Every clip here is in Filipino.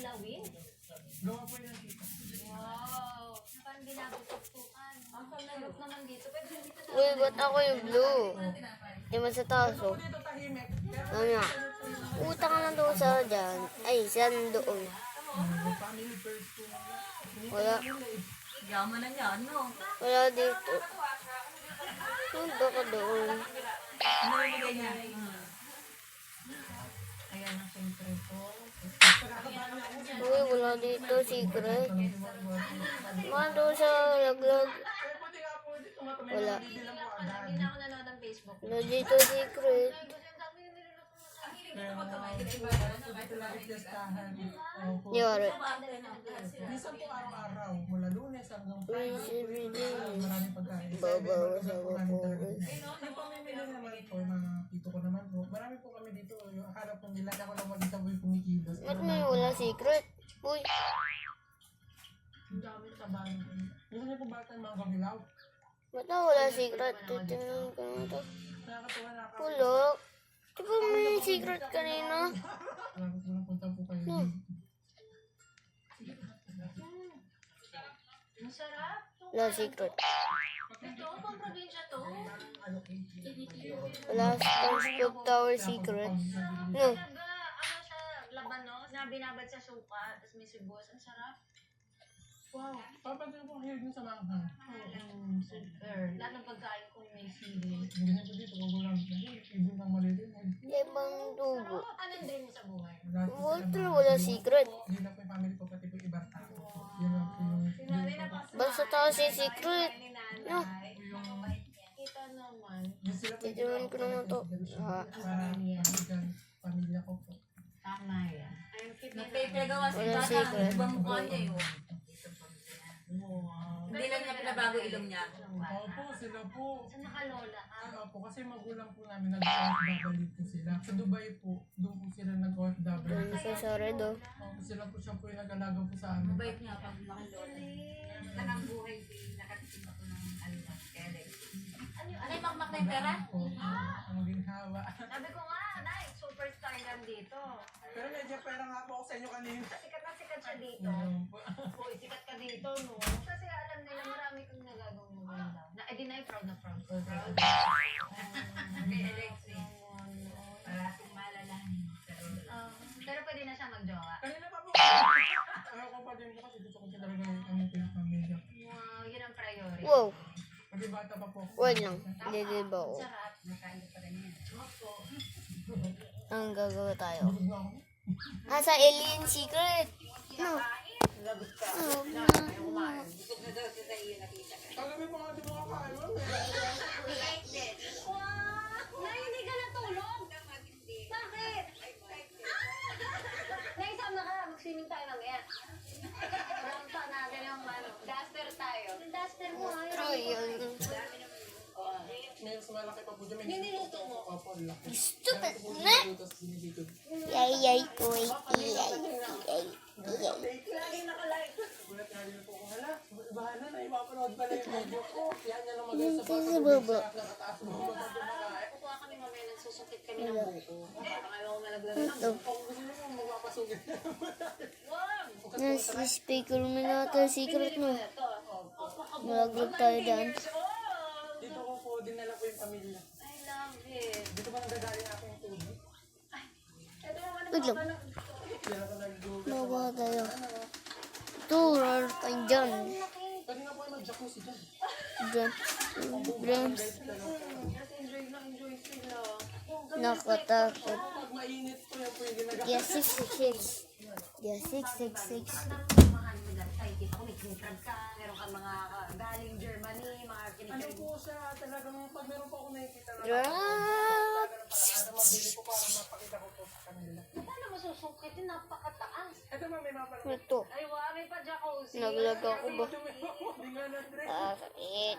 kilawin? Gawa po yan dito. Wow. Parang ginagutugtukan. Ang kalabot naman dito. Pwede dito na. Uy, ba't ako yung blue? Di ba sa taas, oh? Dito tahimik. Ano nga? Utang ka na doon sa dyan. Ay, saan doon? Family first po. Wala. Yaman na niya, ano? Wala dito. Punta ka doon. Ano yung bigay niya? Ayan ang siyempre po. Uy, wala dito. Secret. Mga doon sa laglag. Wala. Hindi na ako nanood ng Facebook. Wala dito secret. Yari. Minsan po araw-araw, mula Lunes hanggang Uy, Friday, si Bidi. maraming pagkain. Babaw sa ko. Yung pamimili naman po, mga tito ko naman po, marami po kami dito, yung harap ng nila, ako lang mag-isa po yung kumikilos. Ba't may wala secret? Uy, Ang dami sa bahay. Gusto niyo po ba tayo mga kabilaw? ba't na wala secret? Titignan ko na ito. Nakakatuwa na ako. Pulok. Di ba may secret kanina? Marami po lang punta po kayo. Masarap. Wala secret. Ito, pang probinsya to. Wala SpongeBob Tower secret. No. Talaga, ano siya, labanos, na binabad sa suka, tapos may sibuyas. Ang sarap. Wow. Papansin po kayo dun sa manghang. Super. Lahat ng pagkain ko may sili. Ganyan po dito, magulang. Ibon ng malitin. Lemang dugo. Anong dream mo sa buhay? Walter, wala secret. Hindi lang po yung family ko, pati po yung ibang tao. Yun lang po yung... Basta taas yung secret. No. Kita naman. Yun sila po yung Titignan ko naman to. Ah. para pamilya ko po. Tama yan. Nagpapagawa si Wala Bata, secret. ibang mukha niya yun. Hindi lang niya pinabago ilong niya. Opo, sila po. Sa nakalola ka? Po, kasi magulang po namin nag-OFW po sila. Sa Dubai po, doon po sila nag-OFW. Doon sa Saredo. Sila po siya po yung nag-alaga po sa amin. Mabait niya pag makalola. Tanang buhay din, nakatikim ako ng almas. Ano yung makmak na yung pera? Po, ang ginhawa. Sabi ko nga, Nay, superstar yan dito. Pero medyo pera nga po ako sa inyo kanina. Sikat na sikat siya dito. Uy, sikat ka dito, no? Kasi alam nila, marami kang nagagawang maganda. Di na proud na proud. Hindi, Alexi. Parating malalahanin. Pero pwede na siya mag-jowa. Kanina pa po. Ako pa din po kasi gusto ko po talaga yung pamilya. Wow, yun ang priority. Wow. Pag bata pa po ako. Wait lang. Liliba ko. Sarap. Nakain pa rin yan. Opo. Ang gagawa tayo. Busog na ako. Sa alien secret. No. Lagot ka. Oh, Busog na daw siya sa iyo nakita ka. Kagabi pa nga di mo kakain. Wow! Nay, hindi ka natulog. Bakit? Nay, sama ka. Mag-swimming tayo mamaya. Round pa natin yung duster tayo. Yung duster mo, True yun. May mas malaki pa po dyan. May niluto mo. Opo, laki. Stupid na. Tapos dinidito. Yay, yay, uy. Yay, yay, yay. Lagi nakalive. Gulat nga din po ko. Hala, bahala na. Ipapanood pala yung video ko. Yan niya lang mag-isa sa Sa baba. nakataas mo. Kumakain. Kukuha kami mamaya, nagsusukit kami ng buko. Baka kayo ako nalaglag ng Ito. Kung gusto niyo po, magpapasugin. Wow! Nasa speaker mo na ito. Secret mo. Ito. Malaglag tayo dyan. Dito ko po, dinala ko yung pamilya. I love it. Dito ba nagagaling ako yung tubig? Ito naman Wait lang. Kaya ako nag-google. Bawa tayo. Ito, rar tayo dyan. Pwede nga po ay mag-jacuzzi dyan. Dyan. Dreams. Enjoy na enjoy sila. Nakatakot. Pag mainit po yan po yung ginagawa. Yeah, 666. Yeah, 666. Mahal mo dyan. Ay, kita ko may kinikrag ka. Meron kang mga galing Germany, mga Ano kinikrag. po siya, talagang pag meron po ako nakikita na Drop. mabili ko para mapakita ko po sa kanila. Paano mo susukitin? Napakataas. Ito ma, may mapanood. Ito. Ay, wow, may pa-jacuzzi. Naglag ako ba? Hindi nga na-dress. Sakit.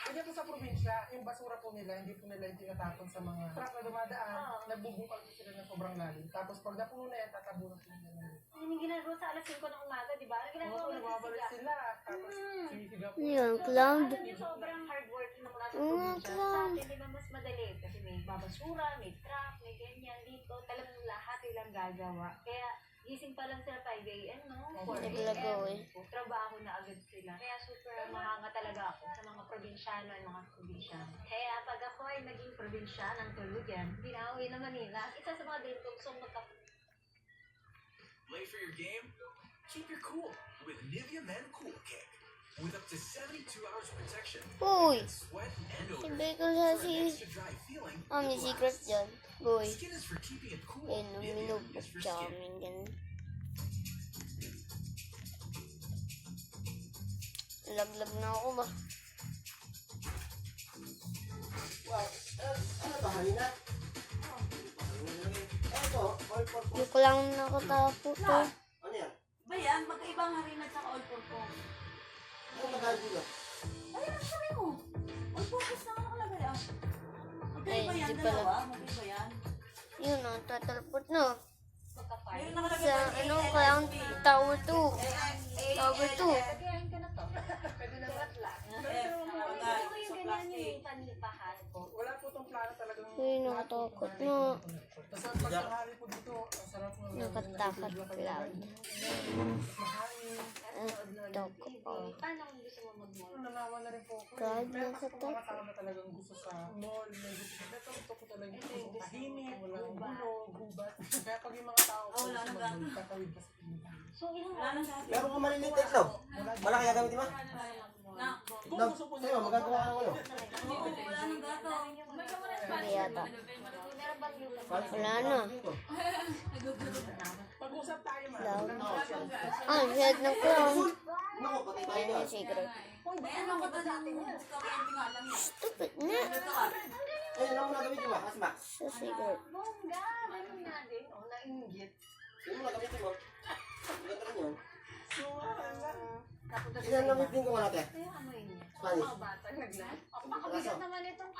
Kasi po sa probinsya, yung basura po nila, hindi po nila yung tinatapon sa mga truck na dumadaan. Nagbubukal po sila ng sobrang lalim. Tapos pag napuno na yan, tatabunan po nila. Yun yung ginagawa sa alas 5 ng umaga, di ba? Ano ginagawa Oo, mo nababalik sila. Tapos sinisiga po. Yan, cloud. Yung sobrang hardworking ng mga nasa Oo, probinsya. Sa clown. atin, di ba mas madali? Kasi may babasura, may truck, may ganyan dito. Talagang lahat ilang gagawa. Kaya gising pa lang sila 5 a.m. no? 4 Naglagaw a.m. eh. Trabaho na agad sila. Kaya super mahanga talaga ako sa mga probinsyano at mga probinsyano. Kaya pag ako ay naging probinsyanang tuluyan, pinauwi na Manila. Isa sa mga din kung Late for your game? Keep your cool with Nivea Men Cool Kick. With up to 72 hours of protection, Uy! sweat and odor. Sabi ko For sa an si... extra dry feeling, May it secret lasts. dyan. Boy. Skin is for keeping it cool. Eh, nung Nivea minubok is for sa skin. amin ganun. Laglag na ako ba? Wow, ano ba, halina? Eto, all for Hindi ko lang nakatapo to. Ano yan? Ba yan? Magkaibang harina at saka all purpose. Ano magkano dito? Ayun ang sabi mo. All purpose na nakalagay ah. Magkaiba Ay, yan, di pala. dalawa. Magkaiba yan. Yun o, tatalpot na. Meron nakalagay Sa pa ano, ALSP. kailangan tower 2. Tower 2. Kagayahin ka na to. Pwede na ba? Eh, nakagay. Ito yung Sa ganyan plastic. yung panipahan. Wala po itong plano talagang... Uy, nakatakot na. Basta pag tanghali po dito, ang sarap ng... Nakatakot lang. Mahangin. Takot pa. Paano kung gusto mo mag-mall? Nanawa na rin po ako. God, Meron kasi po mga nakatakot. tao na talagang gusto sa mall, may gusto. Ito ko talagang gusto tahimik, walang gulo, gubat. Kaya pag yung mga tao Oh, wala gusto nang mag-mall, tatawid ka sa pinuntahan. So, ilang Wala nang sabi. Meron ka maliliit na itlog. Malaki gagamitin mo? Na, Kung Love, gusto po sa'yo, magagawa ka ng ano? oo, wala nang gato. Hindi yata. meron bang yung Wala na. Pag-usap tayo man. Ah, head ng clown. Naku, patay tayo Ayun na. yung secret. May ano ko doon yung kakwente nga lang yan. Stupid na. Ito ka. Ayun, ano mo nagamitin mo? Asma, Sa secret. Bongga! Ganun nga din. O, nainggit. sino mo nagamitin mo? Ganda rin yun. Kapunta Ilan gamitin ko nga natin? Ito yung amoy niya. Spanish. Mga bata, naglan. Ang makabigat naman itong,